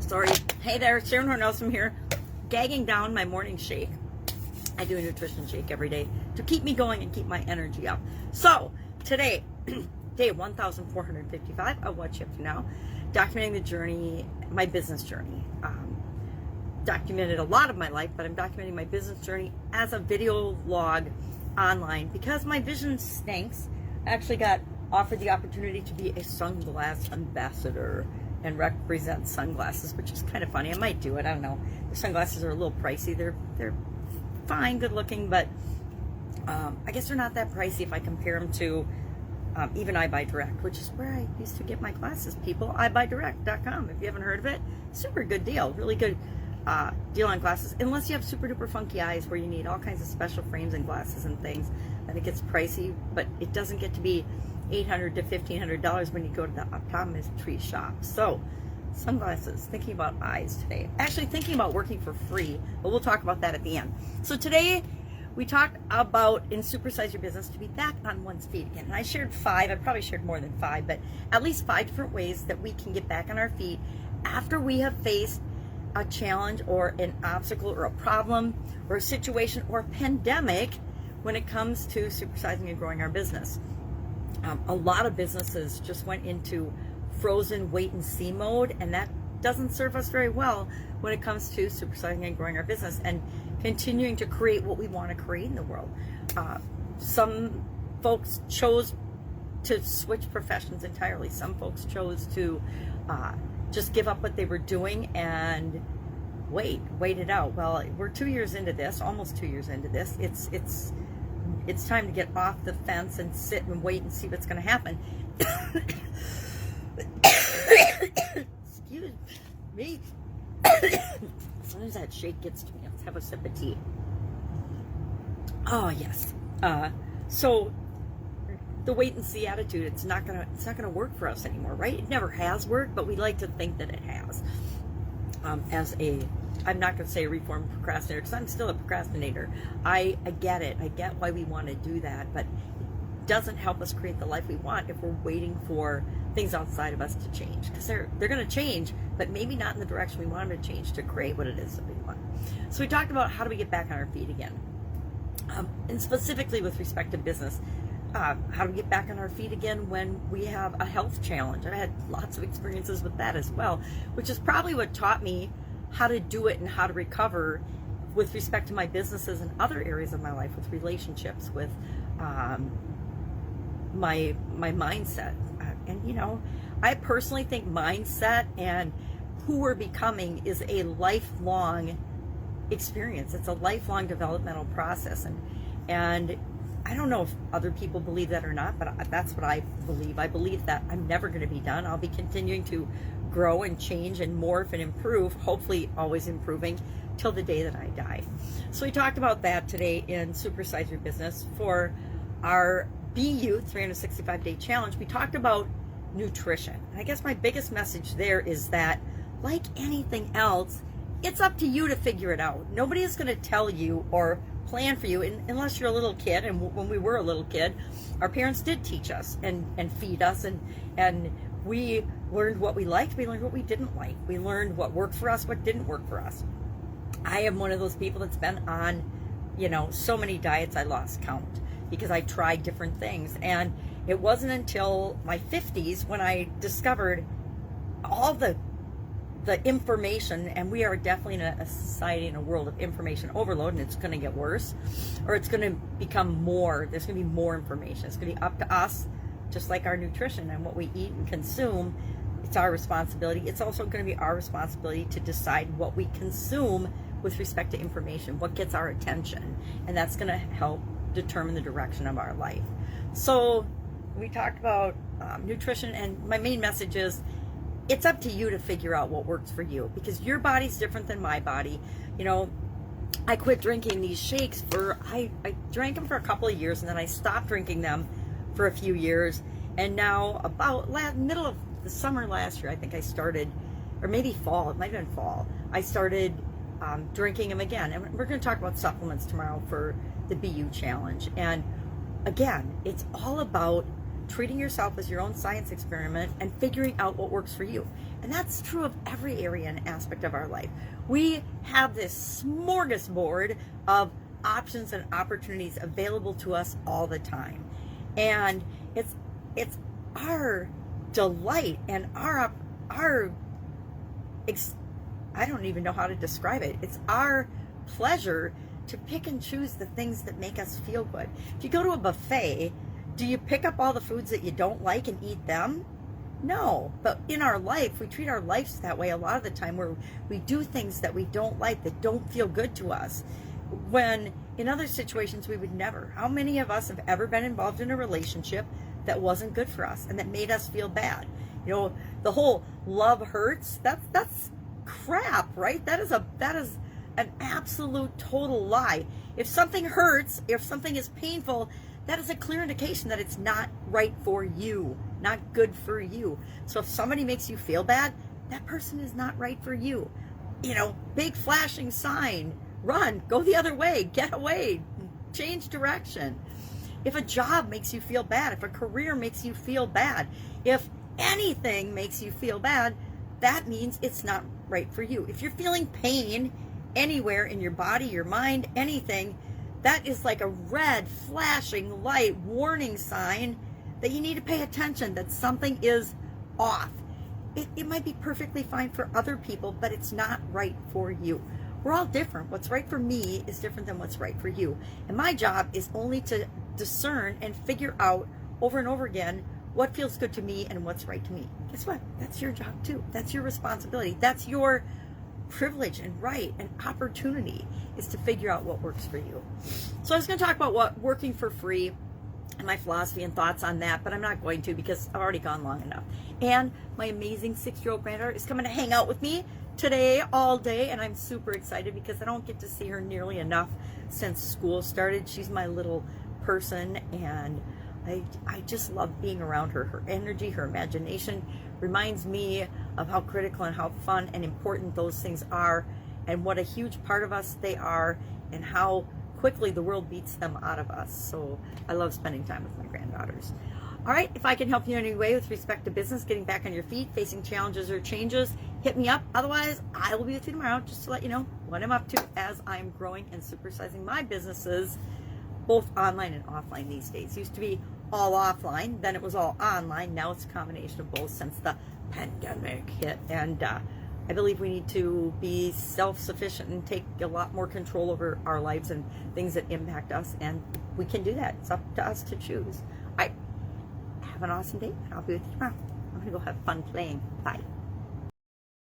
Sorry. Hey there, Sharon Horne-Ellstrom here, gagging down my morning shake. I do a nutrition shake every day to keep me going and keep my energy up. So, today, day 1455 of What You Up To Now, documenting the journey, my business journey. Documented a lot of my life, but I'm documenting my business journey as a video log online because my vision stinks. I actually got offered the opportunity to be a sunglass ambassador and represent sunglasses, which is kind of funny. I might do it. I don't know. The sunglasses are a little pricey. They're fine, good looking, but I guess they're not that pricey if I compare them to even I Buy Direct, which is where I used to get my glasses, people. ibuydirect.com. If you haven't heard of it, super good deal. Really good deal on glasses. Unless you have super duper funky eyes where you need all kinds of special frames and glasses and things, then it gets pricey, but it doesn't get to be $800 to $1,500 when you go to the optometrist shop. So, sunglasses, thinking about eyes today. Actually thinking about working for free, but we'll talk about that at the end. So today, we talked about in Supersize Your Business to be back on one's feet again. And I shared 5, I probably shared more than 5, but at least 5 different ways that we can get back on our feet after we have faced a challenge or an obstacle or a problem or a situation or a pandemic when it comes to supersizing and growing our business. A lot of businesses just went into frozen wait and see mode, and that doesn't serve us very well when it comes to supersizing and growing our business and continuing to create what we want to create in the world. Some folks chose to switch professions entirely. Some folks chose to just give up what they were doing and wait it out. Well, we're 2 years into this, almost 2 years into this. It's time to get off the fence and sit and wait and see what's going to happen. Excuse me. Sometimes that shake gets to me. Let's have a sip of tea. Oh yes. So the wait and see attitude, it's not gonna work for us anymore, right? It never has worked, but we like to think that it has. I'm not going to say a reformed procrastinator because I'm still a procrastinator. I get it. I get why we want to do that, but it doesn't help us create the life we want if we're waiting for things outside of us to change, because they're going to change, but maybe not in the direction we want them to change to create what it is that we want. So we talked about how do we get back on our feet again, and specifically with respect to business. How do we get back on our feet again when we have a health challenge? I had lots of experiences with that as well, which is probably what taught me how to do it and how to recover with respect to my businesses and other areas of my life, with relationships, with my mindset. And I personally think mindset and who we're becoming is a lifelong experience. It's a lifelong developmental process, and I don't know if other people believe that or not, but that's what I believe. I believe that I'm never going to be done. I'll be continuing to grow and change and morph and improve, hopefully always improving till the day that I die. So we talked about that today in Supersize Your Business. For our BU 365-day challenge, we talked about nutrition. And I guess my biggest message there is that, like anything else, it's up to you to figure it out. Nobody is going to tell you or plan for you unless you're a little kid. And when we were a little kid, our parents did teach us and feed us, and we learned what we liked, we learned what we didn't like, we learned what worked for us, what didn't work for us. I am one of those people that's been on so many diets I lost count because I tried different things. And it wasn't until my 50s when I discovered all the information, and we are definitely in a society, in a world of information overload, and it's going to get worse, or it's going to become more. There's going to be more information. It's going to be up to us, just like our nutrition and what we eat and consume. It's our responsibility. It's also going to be our responsibility to decide what we consume with respect to information, what gets our attention, and that's going to help determine the direction of our life. So we talked about nutrition, and my main message is it's up to you to figure out what works for you, because your body's different than my body. I quit drinking these shakes I drank them for a couple of years, and then I stopped drinking them for a few years, and now about middle of the summer last year, I think I started, or maybe fall, it might have been fall, I started drinking them again. And we're going to talk about supplements tomorrow for the BU challenge. And again, it's all about treating yourself as your own science experiment and figuring out what works for you. And that's true of every area and aspect of our life. We have this smorgasbord of options and opportunities available to us all the time. And it's our delight and I don't even know how to describe it. It's our pleasure to pick and choose the things that make us feel good. If you go to a buffet, do you pick up all the foods that you don't like and eat them? No. But in our life, we treat our lives that way a lot of the time, where we do things that we don't like, that don't feel good to us, when in other situations we would never. How many of us have ever been involved in a relationship that wasn't good for us and that made us feel bad? You know, the whole love hurts, that's crap, right? That is an absolute total lie. If something hurts, if something is painful, that is a clear indication that it's not right for you, not good for you. So if somebody makes you feel bad, that person is not right for you. You know, big flashing sign, run, go the other way, get away, change direction. If a job makes you feel bad, if a career makes you feel bad, if anything makes you feel bad, that means it's not right for you. If you're feeling pain anywhere in your body, your mind, anything, that is like a red flashing light warning sign that you need to pay attention, that something is off. It might be perfectly fine for other people, but it's not right for you. We're all different. What's right for me is different than what's right for you. And my job is only to discern and figure out over and over again what feels good to me and what's right to me. Guess what? That's your job too. That's your responsibility. That's your privilege and right and opportunity, is to figure out what works for you. So I was going to talk about what working for free and my philosophy and thoughts on that, but I'm not going to, because I've already gone long enough. And my amazing 6-year-old granddaughter is coming to hang out with me today all day, and I'm super excited because I don't get to see her nearly enough since school started. She's my little person, and I just love being around her. Her energy, her imagination reminds me of how critical and how fun and important those things are, and what a huge part of us they are, and how quickly the world beats them out of us. So I love spending time with my granddaughters. All right, if I can help you in any way with respect to business, getting back on your feet, facing challenges or changes, hit me up. Otherwise, I will be with you tomorrow just to let you know what I'm up to as I'm growing and supersizing my businesses, both online and offline these days. Used to be all offline, then it was all online. Now it's a combination of both since the pandemic hit. And I believe we need to be self-sufficient and take a lot more control over our lives and things that impact us. And we can do that. It's up to us to choose. All right. Have an awesome day, and I'll be with you tomorrow. I'm going to go have fun playing. Bye.